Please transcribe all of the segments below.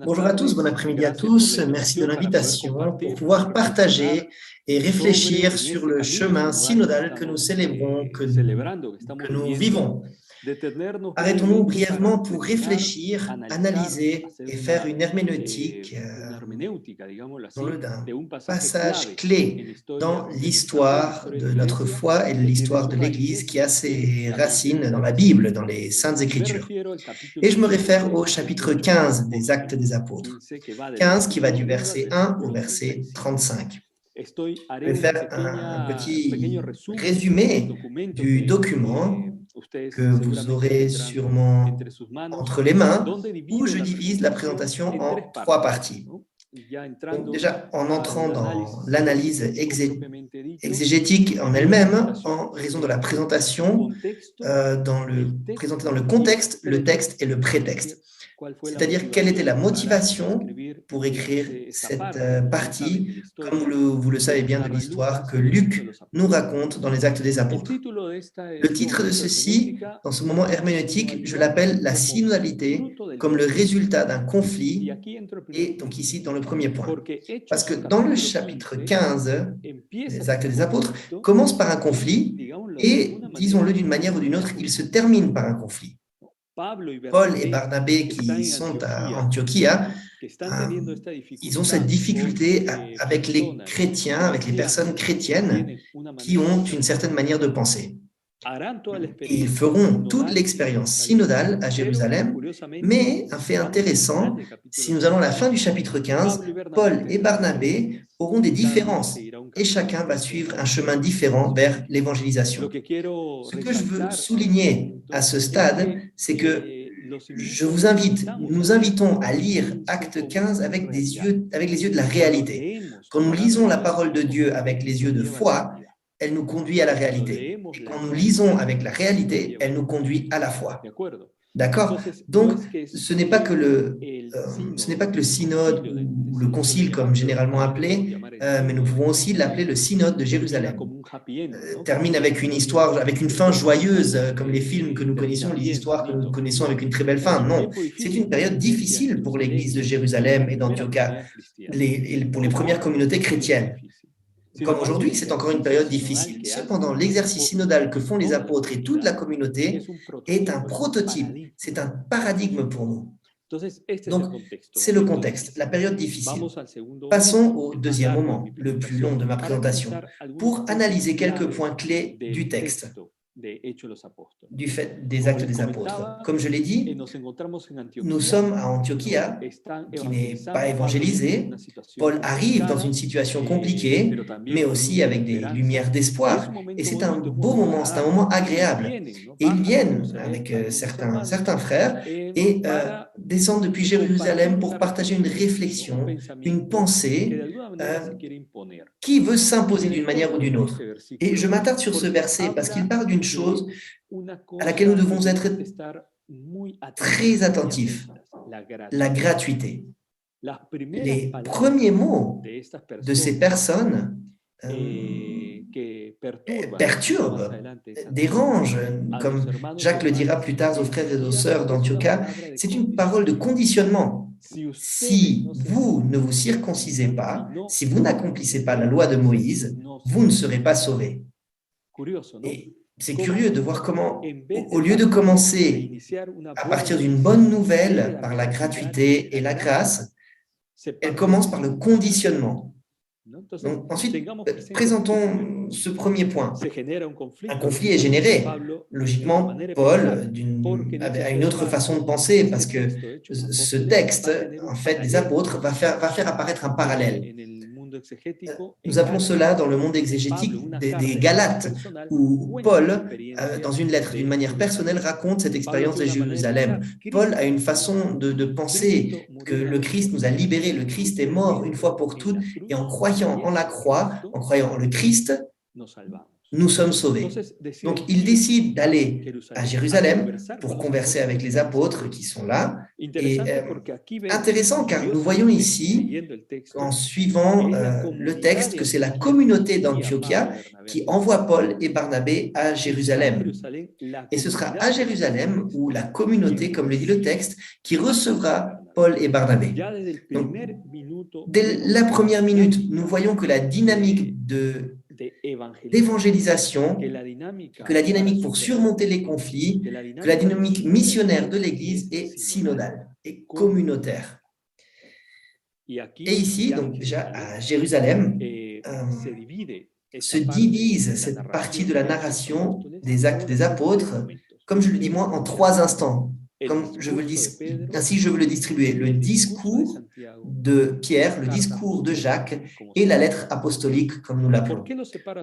Bonjour à tous, bon après-midi à tous. Merci de l'invitation pour pouvoir partager et réfléchir sur le chemin synodal que nous célébrons, que nous vivons. Arrêtons-nous brièvement pour réfléchir, analyser et faire une herméneutique d'un passage clé dans l'histoire de notre foi et de l'histoire de l'Église qui a ses racines dans la Bible, dans les Saintes Écritures. Et je me réfère au chapitre 15 des Actes des Apôtres, 15 qui va du verset 1 au verset 35. Je vais faire un petit résumé du document que vous aurez sûrement entre les mains, où je divise la présentation en 3 parties. Donc déjà, en entrant dans l'analyse exégétique en elle-même, en raison de la présentation, présentée dans le contexte, le texte et le prétexte. C'est-à-dire quelle était la motivation pour écrire cette partie, comme vous le savez bien de l'histoire que Luc nous raconte dans les Actes des Apôtres. Le titre de ceci, dans ce moment herméneutique, je l'appelle la synodalité comme le résultat d'un conflit, et donc ici dans le premier point. Parce que dans le chapitre 15 des Actes des Apôtres, commence par un conflit et, disons-le d'une manière ou d'une autre, il se termine par un conflit. Paul et Barnabé qui sont à Antiochia, ils ont cette difficulté avec les chrétiens, avec les personnes chrétiennes qui ont une certaine manière de penser. Et ils feront toute l'expérience synodale à Jérusalem, mais un fait intéressant, si nous allons à la fin du chapitre 15, Paul et Barnabé auront des différences et chacun va suivre un chemin différent vers l'évangélisation. Ce que je veux souligner à ce stade, c'est que nous invitons à lire Acte 15 avec les yeux de la réalité. Quand nous lisons la parole de Dieu avec les yeux de foi, elle nous conduit à la réalité. Et quand nous lisons avec la réalité, elle nous conduit à la foi. D'accord? Donc, ce n'est pas que le synode ou le concile, comme généralement appelé, mais nous pouvons aussi l'appeler le synode de Jérusalem. Termine avec une histoire, avec une fin joyeuse, comme les films que nous connaissons, les histoires que nous connaissons avec une très belle fin. Non, c'est une période difficile pour l'Église de Jérusalem et d'Antiochia, pour les premières communautés chrétiennes. Comme aujourd'hui, c'est encore une période difficile. Cependant, l'exercice synodal que font les apôtres et toute la communauté est un prototype, c'est un paradigme pour nous. Donc, c'est le contexte, la période difficile. Passons au deuxième moment, le plus long de ma présentation, pour analyser quelques points clés du texte, du fait des Actes des Apôtres. Comme je l'ai dit, nous sommes à Antiochia, qui n'est pas évangélisée. Paul arrive dans une situation compliquée, mais aussi avec des lumières d'espoir. Et c'est un beau moment, c'est un moment agréable. Et ils viennent avec certains frères et descendent depuis Jérusalem pour partager une réflexion, une pensée qui veut s'imposer d'une manière ou d'une autre. Et je m'attarde sur ce verset parce qu'il parle d'une chose à laquelle nous devons être très attentifs, la gratuité. Les premiers mots de ces personnes perturbent, dérangent, comme Jacques le dira plus tard aux frères et aux sœurs d'Antiochia, c'est une parole de conditionnement. Si vous ne vous circoncisez pas, si vous n'accomplissez pas la loi de Moïse, vous ne serez pas sauvés. Et c'est curieux de voir comment, au lieu de commencer à partir d'une bonne nouvelle par la gratuité et la grâce, elle commence par le conditionnement. Donc, ensuite, présentons ce premier point. Un conflit est généré. Logiquement, Paul a une autre façon de penser parce que ce texte, en fait, des apôtres, va faire apparaître un parallèle. Nous appelons cela dans le monde exégétique des Galates, où Paul, dans une lettre d'une manière personnelle, raconte cette expérience de Jérusalem. Paul a une façon de penser que le Christ nous a libérés, le Christ est mort une fois pour toutes, et en croyant en la croix, en croyant en le Christ, nous sommes sauvés. Donc, il décide d'aller à Jérusalem pour converser avec les apôtres qui sont là. Et intéressant, car nous voyons ici, en suivant le texte, que c'est la communauté d'Antiochia qui envoie Paul et Barnabé à Jérusalem. Et ce sera à Jérusalem où la communauté, comme le dit le texte, qui recevra Paul et Barnabé. Donc, dès la première minute, nous voyons que la dynamique d'évangélisation, que la dynamique pour surmonter les conflits, que la dynamique missionnaire de l'Église est synodale et communautaire. Et ici, donc déjà à Jérusalem, se divise cette partie de la narration des actes des apôtres, comme je le dis moi, en 3 instants. Ainsi, je veux le distribuer. Le discours de Pierre, le discours de Jacques et la lettre apostolique, comme nous l'appelons.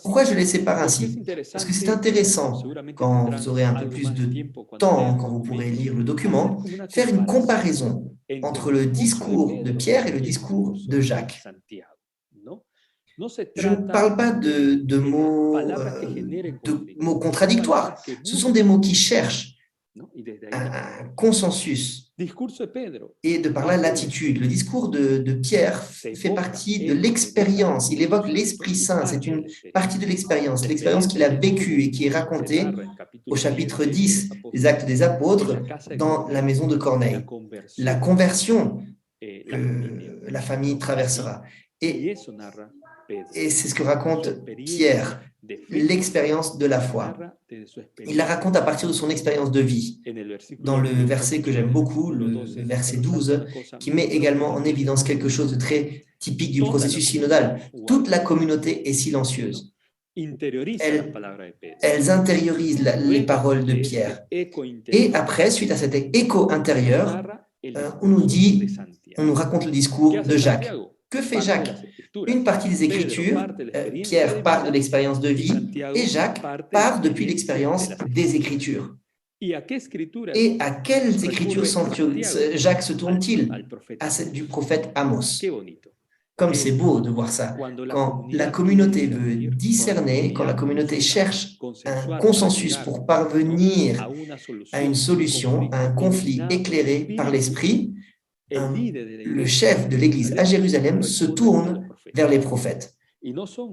Pourquoi je les sépare ainsi? Parce que c'est intéressant, quand vous aurez un peu plus de temps, quand vous pourrez lire le document, faire une comparaison entre le discours de Pierre et le discours de Jacques. Je ne parle pas de mots contradictoires. Ce sont des mots qui cherchent un consensus et de par là l'attitude. Le discours de Pierre fait partie de l'expérience. Il évoque l'Esprit Saint. C'est une partie de l'expérience qu'il a vécue et qui est racontée au chapitre 10 des Actes des Apôtres dans la maison de Corneille. La conversion que la famille traversera. Et c'est ce que raconte Pierre, l'expérience de la foi. Il la raconte à partir de son expérience de vie. Dans le verset que j'aime beaucoup, le verset 12, qui met également en évidence quelque chose de très typique du processus synodal. Toute la communauté est silencieuse. Elles intériorisent les paroles de Pierre. Et après, suite à cet écho intérieur, on nous raconte le discours de Jacques. Que fait Jacques? Une partie des Écritures, Pierre part de l'expérience de vie et Jacques part depuis l'expérience des Écritures. Et à quelles Écritures Jacques se tourne-t-il? À celle du prophète Amos. Comme c'est beau de voir ça. Quand la communauté veut discerner, quand la communauté cherche un consensus pour parvenir à une solution, à un conflit éclairé par l'Esprit, le chef de l'Église à Jérusalem se tourne vers les prophètes.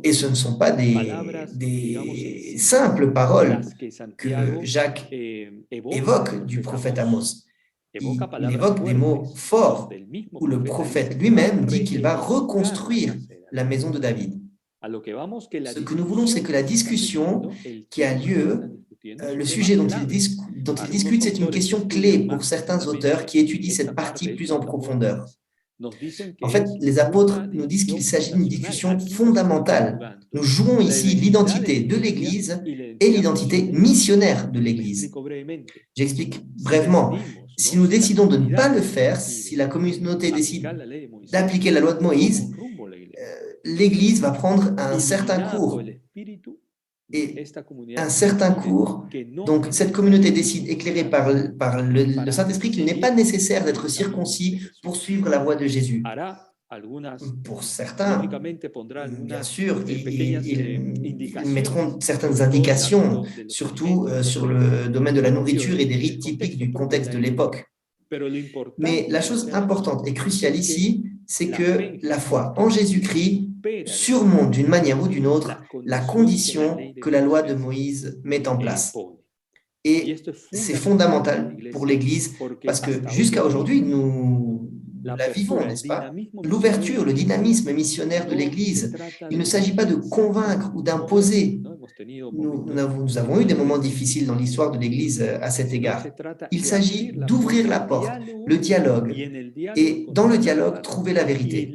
Et ce ne sont pas des simples paroles que Jacques évoque du prophète Amos. Il évoque des mots forts où le prophète lui-même dit qu'il va reconstruire la maison de David. Ce que nous voulons, c'est que la discussion qui a lieu, le sujet dont il discute, c'est une question clé pour certains auteurs qui étudient cette partie plus en profondeur. En fait, les apôtres nous disent qu'il s'agit d'une discussion fondamentale. Nous jouons ici l'identité de l'Église et l'identité missionnaire de l'Église. J'explique brièvement. Si nous décidons de ne pas le faire, si la communauté décide d'appliquer la loi de Moïse, l'Église va prendre un certain cours. Et un certain cours, donc cette communauté décide, éclairée par le Saint-Esprit, qu'il n'est pas nécessaire d'être circoncis pour suivre la voie de Jésus. Pour certains, bien sûr, ils mettront certaines indications, surtout sur le domaine de la nourriture et des rites typiques du contexte de l'époque. Mais la chose importante et cruciale ici, c'est que la foi en Jésus-Christ surmonte d'une manière ou d'une autre la condition que la loi de Moïse met en place. Et c'est fondamental pour l'Église parce que jusqu'à aujourd'hui, nous la vivons, n'est-ce pas? L'ouverture, le dynamisme missionnaire de l'Église, il ne s'agit pas de convaincre ou d'imposer. Nous avons eu des moments difficiles dans l'histoire de l'Église à cet égard. Il s'agit d'ouvrir la porte, le dialogue, et dans le dialogue, trouver la vérité.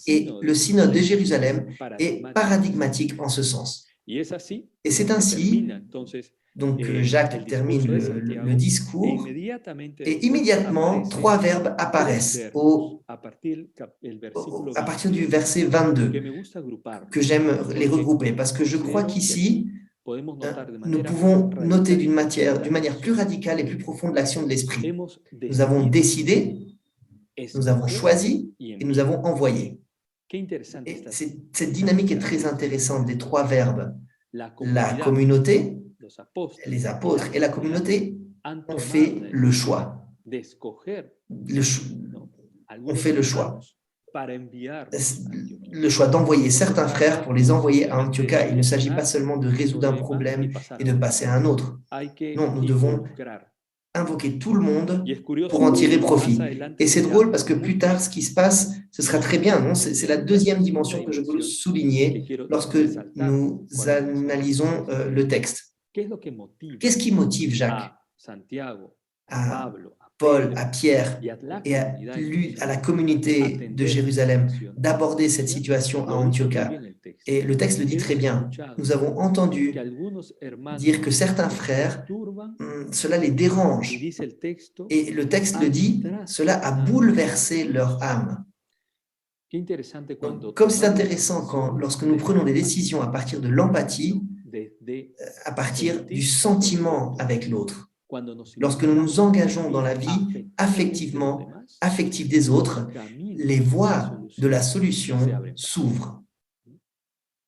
Et le synode de Jérusalem est paradigmatique en ce sens. Et c'est ainsi, donc Jacques termine le discours, et immédiatement, 3 verbes apparaissent à partir du verset 22, que j'aime les regrouper, parce que je crois qu'ici, nous pouvons noter d'une manière plus radicale et plus profonde l'action de l'Esprit. Nous avons décidé, nous avons choisi et nous avons envoyé. Et cette dynamique est très intéressante des 3 verbes. La communauté, les apôtres et la communauté ont fait le choix. On fait le choix. Le choix d'envoyer certains frères pour les envoyer à Antioche. Il ne s'agit pas seulement de résoudre un problème et de passer à un autre. Non, nous devons invoquer tout le monde pour en tirer profit. Et c'est drôle parce que plus tard, ce qui se passe, ce sera très bien. Non, c'est la deuxième dimension que je veux souligner lorsque nous analysons le texte. Qu'est-ce qui motive Jacques, à Paul, à Pierre et à la communauté de Jérusalem d'aborder cette situation à Antioche? Et le texte le dit très bien. Nous avons entendu dire que certains frères, cela les dérange. Et le texte le dit, cela a bouleversé leur âme. Donc, comme c'est intéressant lorsque nous prenons des décisions à partir de l'empathie, à partir du sentiment avec l'autre. Lorsque nous nous engageons dans la vie affective des autres, les voies de la solution s'ouvrent.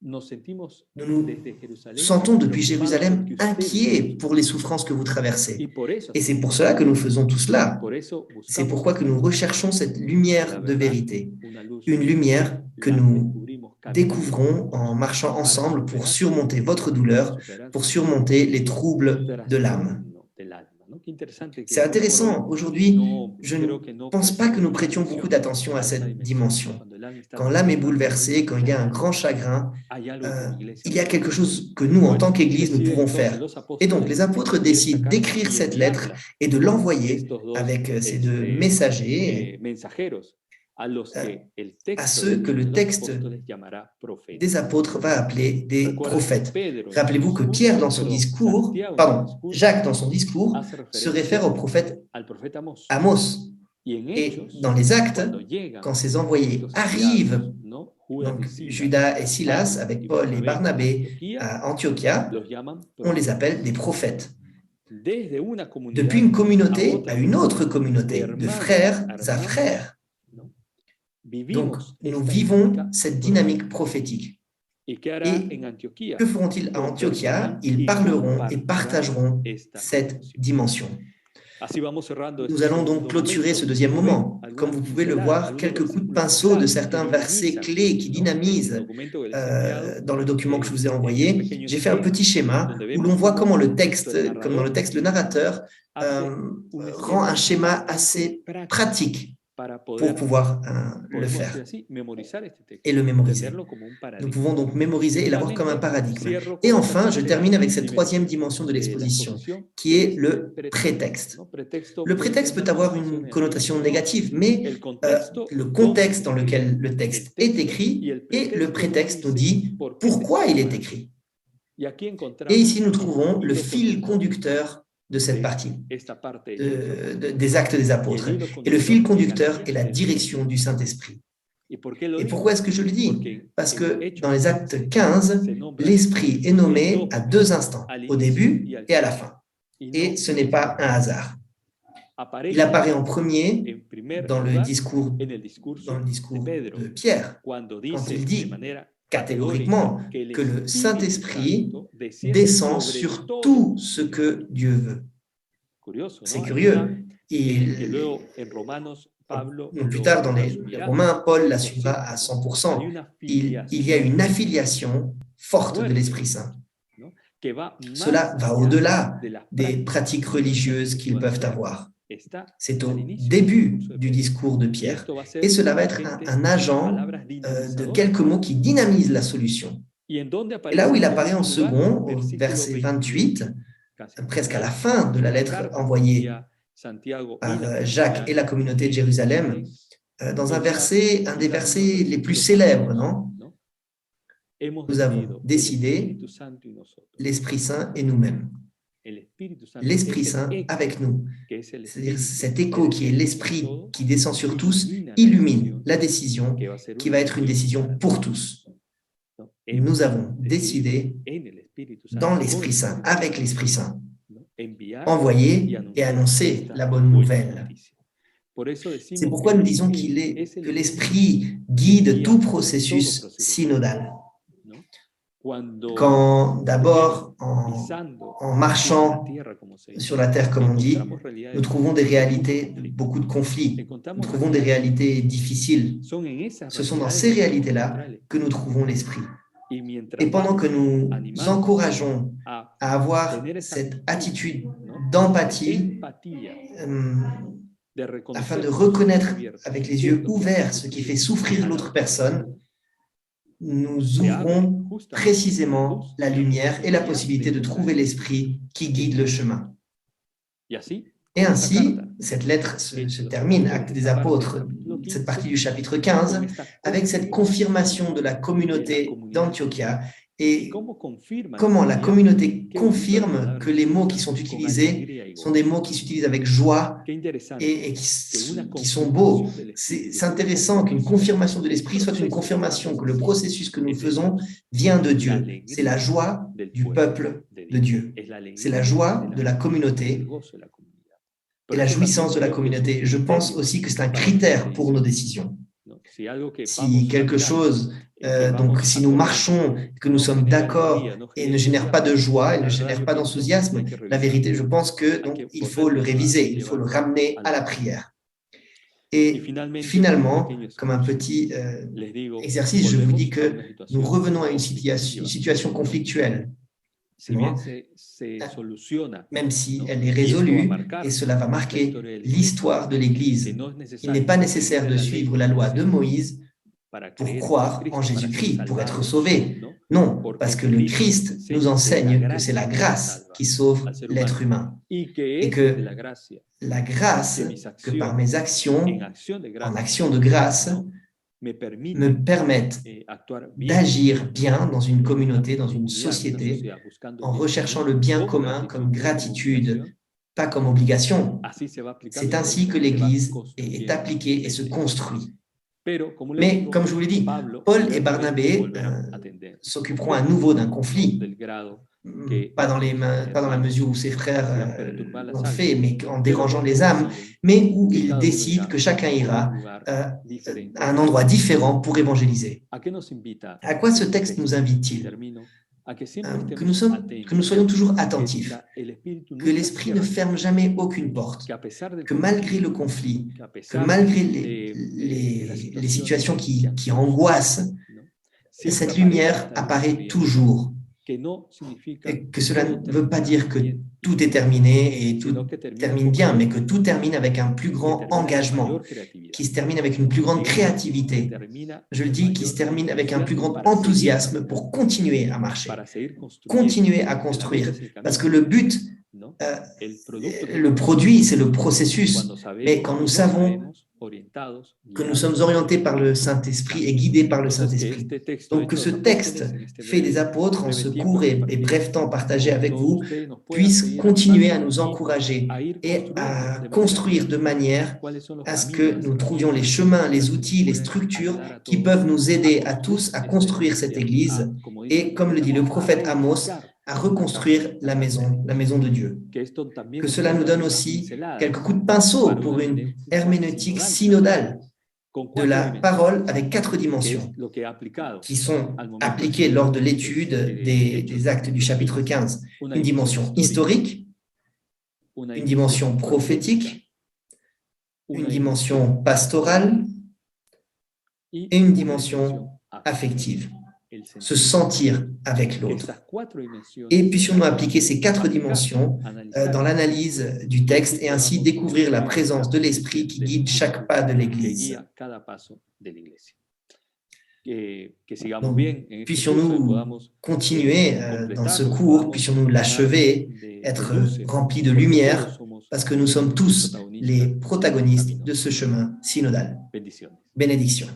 Nous nous sentons depuis Jérusalem inquiets pour les souffrances que vous traversez. Et c'est pour cela que nous faisons tout cela. C'est pourquoi que nous recherchons cette lumière de vérité. Une lumière que nous découvrons en marchant ensemble pour surmonter votre douleur, pour surmonter les troubles de l'âme. C'est intéressant. Aujourd'hui, je ne pense pas que nous prêtions beaucoup d'attention à cette dimension. Quand l'âme est bouleversée, quand il y a un grand chagrin, il y a quelque chose que nous, en tant qu'Église, nous pouvons faire. Et donc, les apôtres décident d'écrire cette lettre et de l'envoyer avec ces deux messagers à ceux que le texte des apôtres va appeler des prophètes. Rappelez-vous que Pierre, dans son discours, Jacques, dans son discours, se réfère au prophète Amos. Et dans les Actes, quand ces envoyés arrivent, donc Judas et Silas, avec Paul et Barnabé à Antiochia, on les appelle des prophètes. Depuis une communauté à une autre communauté, de frères à frères. Donc, nous vivons cette dynamique prophétique. Et que feront-ils à Antiochia? Ils parleront et partageront cette dimension. Nous allons donc clôturer ce deuxième moment. Comme vous pouvez le voir, quelques coups de pinceau de certains versets clés qui dynamisent dans le document que je vous ai envoyé. J'ai fait un petit schéma où l'on voit comment le texte, comme dans le texte, le narrateur rend un schéma assez pratique pour pouvoir le faire et le mémoriser. Nous pouvons donc mémoriser et l'avoir comme un paradigme. Et enfin, je termine avec cette troisième dimension de l'exposition, qui est le prétexte. Le prétexte peut avoir une connotation négative, mais le contexte dans lequel le texte est écrit et le prétexte nous dit pourquoi il est écrit. Et ici, nous trouvons le fil conducteur de cette partie des Actes des Apôtres. Et le fil conducteur est la direction du Saint-Esprit. Et pourquoi est-ce que je le dis? Parce que dans les Actes 15, l'Esprit est nommé à deux instants, au début et à la fin. Et ce n'est pas un hasard. Il apparaît en premier dans le discours de Pierre, quand il dit catégoriquement que le Saint-Esprit descend sur tout ce que Dieu veut. C'est curieux. Plus tard, dans les Romains, Paul l'assumera à 100%. Il y a une affiliation forte de l'Esprit Saint. Cela va au-delà des pratiques religieuses qu'ils peuvent avoir. C'est au début du discours de Pierre. Et cela va être un agent de quelques mots qui dynamise la solution. Et là où il apparaît en second, au verset 28, presque à la fin de la lettre envoyée par Jacques et la communauté de Jérusalem, dans un des versets les plus célèbres, non? Nous avons décidé l'Esprit Saint et nous-mêmes. L'Esprit Saint avec nous. C'est-à-dire cet écho qui est l'Esprit qui descend sur tous, illumine la décision qui va être une décision pour tous. Nous avons décidé dans l'Esprit Saint, avec l'Esprit Saint, envoyer et annoncer la bonne nouvelle. C'est pourquoi nous disons que l'Esprit guide tout processus synodal. quand d'abord, en marchant sur la terre, comme on dit, nous trouvons des réalités, beaucoup de conflits, nous trouvons des réalités difficiles. Ce sont dans ces réalités-là que nous trouvons l'esprit. Et pendant que nous encourageons à avoir cette attitude d'empathie, afin de reconnaître avec les yeux ouverts ce qui fait souffrir l'autre personne, nous ouvrons précisément la lumière et la possibilité de trouver l'esprit qui guide le chemin. Et ainsi, cette lettre se termine, Actes des Apôtres, cette partie du chapitre 15, avec cette confirmation de la communauté d'Antiochia et comment la communauté confirme que les mots qui sont utilisés sont des mots qui s'utilisent avec joie et qui sont beaux. C'est intéressant qu'une confirmation de l'esprit soit une confirmation que le processus que nous faisons vient de Dieu. C'est la joie du peuple de Dieu. C'est la joie de la communauté et la jouissance de la communauté. Je pense aussi que c'est un critère pour nos décisions. Si quelque chose, donc si nous marchons, que nous sommes d'accord et ne génère pas de joie, et ne génère pas d'enthousiasme, la vérité, je pense que donc, il faut le réviser, il faut le ramener à la prière. Et finalement, comme un petit exercice, je vous dis que nous revenons à une situation conflictuelle. Même si elle est résolue, et cela va marquer l'histoire de l'Église. Il n'est pas nécessaire de suivre la loi de Moïse pour croire en Jésus-Christ, pour être sauvé. Non, parce que le Christ nous enseigne que c'est la grâce qui sauve l'être humain. Et que la grâce, que par mes actions, en action de grâce, me permettent d'agir bien dans une communauté, dans une société, en recherchant le bien commun comme gratitude, pas comme obligation. C'est ainsi que l'Église est appliquée et se construit. Mais, comme je vous l'ai dit, Paul et Barnabé s'occuperont à nouveau d'un conflit. Pas dans la mesure où ses frères l'ont fait, mais en dérangeant les âmes, mais où ils décident que chacun ira à un endroit différent pour évangéliser. À quoi ce texte nous invite-t-il? Que nous soyons toujours attentifs, que l'Esprit ne ferme jamais aucune porte, que malgré le conflit, que malgré les situations qui angoissent, cette lumière apparaît toujours. Et que cela ne veut pas dire que tout est terminé et tout termine bien, mais que tout termine avec un plus grand engagement, qui se termine avec une plus grande créativité. Je le dis, qui se termine avec un plus grand enthousiasme pour continuer à marcher, continuer à construire. Parce que le but, le produit, c'est le processus. Mais quand nous savons que nous sommes orientés par le Saint-Esprit et guidés par le Saint-Esprit. Donc que ce texte fait des apôtres en ce court et bref temps partagé avec vous puisse continuer à nous encourager et à construire de manière à ce que nous trouvions les chemins, les outils, les structures qui peuvent nous aider à tous à construire cette Église et, comme le dit le prophète Amos, à reconstruire la maison de Dieu. Que cela nous donne aussi quelques coups de pinceau pour une herméneutique synodale de la parole avec 4 dimensions qui sont appliquées lors de l'étude des actes du chapitre 15. Une dimension historique, une dimension prophétique, une dimension pastorale et une dimension affective. Se sentir avec l'autre. Et puissions-nous appliquer ces 4 dimensions dans l'analyse du texte et ainsi découvrir la présence de l'Esprit qui guide chaque pas de l'Église. Donc, puissions-nous continuer dans ce cours, puissions-nous l'achever, être remplis de lumière, parce que nous sommes tous les protagonistes de ce chemin synodal. Bénédiction.